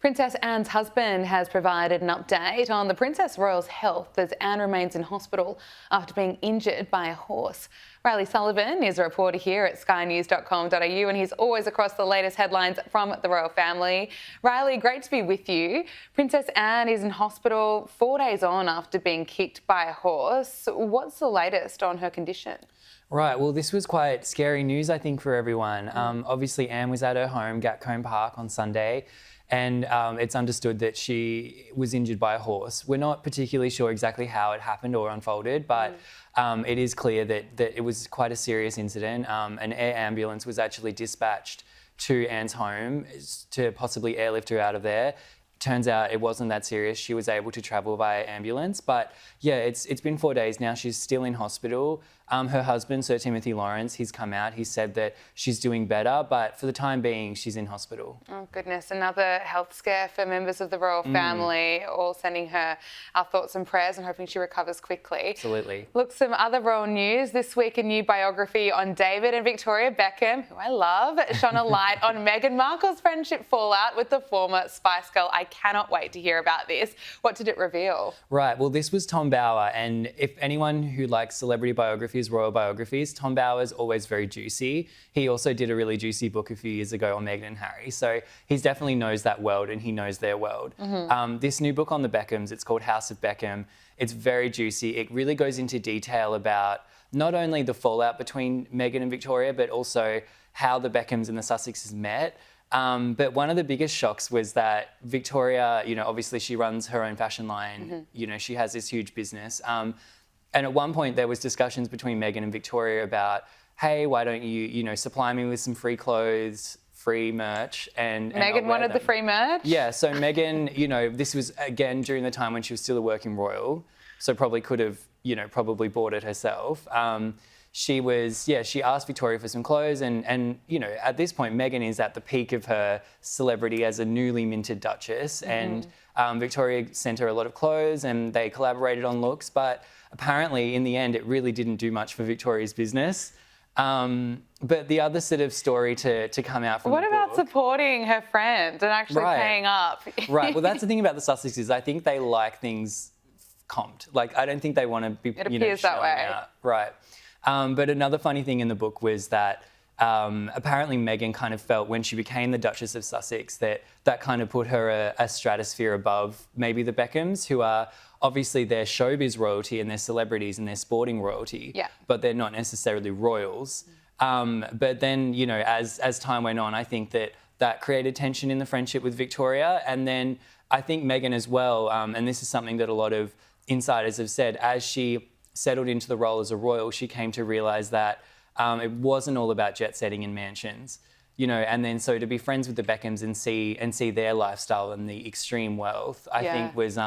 Princess Anne's husband has provided an update on the Princess Royal's health as Anne remains in hospital after being injured by a horse. Reilly Sullivan is a reporter here at skynews.com.au and he's always across the latest headlines from the royal family. Reilly, great to be with you. Princess Anne is in hospital 4 days on after being kicked by a horse. What's the latest on her condition? Right, well, this was quite scary news, I think, for everyone. Obviously, Anne was at her home, Gatcombe Park, on Sunday, and it's understood that she was injured by a horse. We're not particularly sure exactly how it happened or unfolded, but it is clear that it was quite a serious incident. An air ambulance was actually dispatched to Anne's home to possibly airlift her out of there. Turns out it wasn't that serious. She was able to travel via ambulance. But yeah, it's been 4 days now. She's still in hospital. Her husband, Sir Timothy Lawrence, he's come out. He said that she's doing better, but for the time being, she's in hospital. Oh, goodness. Another health scare for members of the royal family, all sending her our thoughts and prayers and hoping she recovers quickly. Absolutely. Look, some other royal news. This week, a new biography on David and Victoria Beckham, who I love, shone a light on Meghan Markle's friendship fallout with the former Spice Girl. I cannot wait to hear about this. What did it reveal? Right. Well, this was Tom Bower. And if anyone who likes celebrity biographies, royal biographies, Tom Bower's always very juicy. He also did a really juicy book a few years ago on Meghan and Harry. So he definitely knows that world and he knows their world. This new book on the Beckhams, it's called House of Beckham. It's very juicy. It really goes into detail about not only the fallout between Meghan and Victoria, but also how the Beckhams and the Sussexes met. But one of the biggest shocks was that Victoria, obviously she runs her own fashion line. She has this huge business. And at one point there was discussions between Meghan and Victoria about, hey, why don't you, supply me with some free clothes, free merch, and Meghan wanted the free merch? Yeah, so Meghan, this was again during the time when she was still a working royal, so probably could have, probably bought it herself. She asked Victoria for some clothes and at this point, Meghan is at the peak of her celebrity as a newly minted Duchess and Victoria sent her a lot of clothes and they collaborated on looks, but apparently in the end, it really didn't do much for Victoria's business. But the other sort of story to come out from What the about book, supporting her friend and actually paying up? Right, well, that's the thing about the Sussexes. I think they like things comped. Like, I don't think they want to be, It appears that way. out. Right. But another funny thing in the book was that apparently Meghan kind of felt when she became the Duchess of Sussex that kind of put her a stratosphere above maybe the Beckhams, who are obviously they're showbiz royalty and they're celebrities and they're sporting royalty, but they're not necessarily royals. But then, as time went on, I think that created tension in the friendship with Victoria. And then I think Meghan as well, and this is something that a lot of insiders have said, as she settled into the role as a royal, she came to realise that it wasn't all about jet setting in mansions, and then so to be friends with the Beckhams and see their lifestyle and the extreme wealth, I think was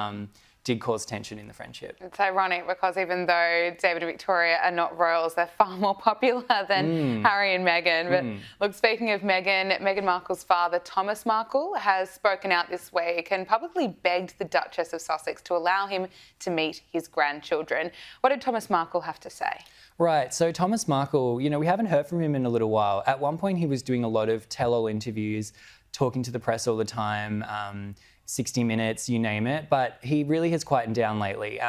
did cause tension in the friendship. It's ironic because even though David and Victoria are not royals, they're far more popular than Harry and Meghan. But look, speaking of Meghan Markle's father, Thomas Markle, has spoken out this week and publicly begged the Duchess of Sussex to allow him to meet his grandchildren. What did Thomas Markle have to say? Right, so Thomas Markle, we haven't heard from him in a little while. At one point he was doing a lot of tell-all interviews, talking to the press all the time, 60 Minutes, you name it, but he really has quietened down lately.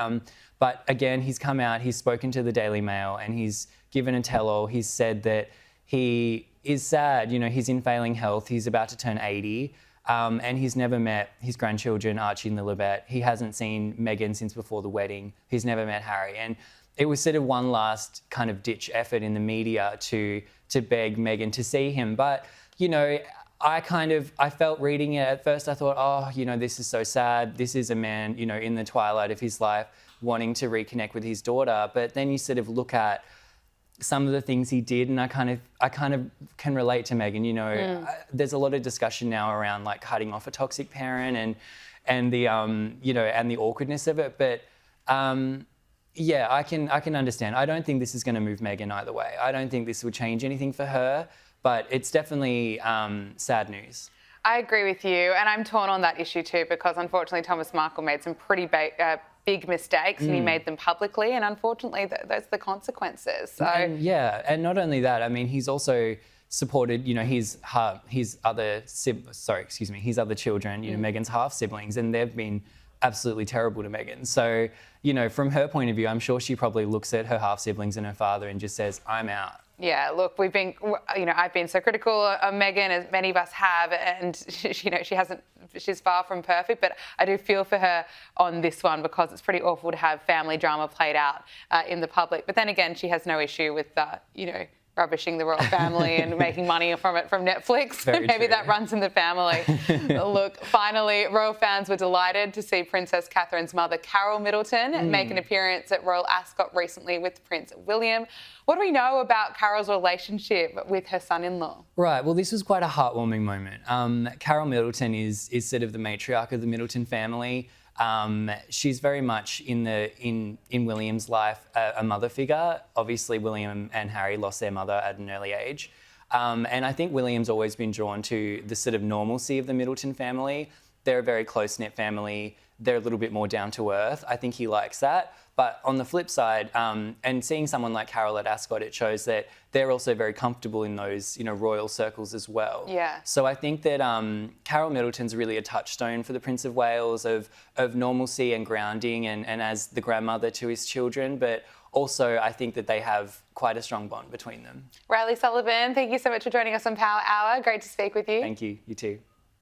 But again, he's come out, he's spoken to the Daily Mail and he's given a tell-all. He's said that he is sad, he's in failing health, he's about to turn 80, and he's never met his grandchildren, Archie and Lilibet. He hasn't seen Meghan since before the wedding. He's never met Harry. And it was sort of one last kind of ditch effort in the media to beg Meghan to see him. But, I felt reading it at first, I thought, this is so sad. This is a man, in the twilight of his life wanting to reconnect with his daughter. But then you sort of look at some of the things he did and I kind of can relate to Meghan, There's a lot of discussion now around like cutting off a toxic parent and the, and the awkwardness of it. But, I can understand. I don't think this is going to move Meghan either way. I don't think this will change anything for her, but it's definitely sad news. I agree with you, and I'm torn on that issue too because unfortunately Thomas Markle made some pretty big mistakes and he made them publicly, and unfortunately those are the consequences. So and not only that, I mean, he's also supported, his other children, Meghan's half siblings, and they've been absolutely terrible to Meghan. So, from her point of view, I'm sure she probably looks at her half siblings and her father and just says, I'm out. Yeah, look, I've been so critical of Meghan, as many of us have, and she's far from perfect, but I do feel for her on this one because it's pretty awful to have family drama played out in the public. But then again, she has no issue with, rubbishing the royal family and making money from it from Netflix. Maybe that runs in the family. Look, finally, royal fans were delighted to see Princess Catherine's mother, Carol Middleton, make an appearance at Royal Ascot recently with Prince William. What do we know about Carol's relationship with her son-in-law? Right, well, this was quite a heartwarming moment. Carol Middleton is sort of the matriarch of the Middleton family. She's very much in William's life a mother figure. Obviously, William and Harry lost their mother at an early age. And I think William's always been drawn to the sort of normalcy of the Middleton family. They're a very close-knit family. They're a little bit more down to earth. I think he likes that. But on the flip side, and seeing someone like Carol at Ascot, it shows that they're also very comfortable in those, royal circles as well. Yeah. So I think that Carol Middleton's really a touchstone for the Prince of Wales of normalcy and grounding and as the grandmother to his children. But also, I think that they have quite a strong bond between them. Reilly Sullivan, thank you so much for joining us on Power Hour. Great to speak with you. Thank you. You too.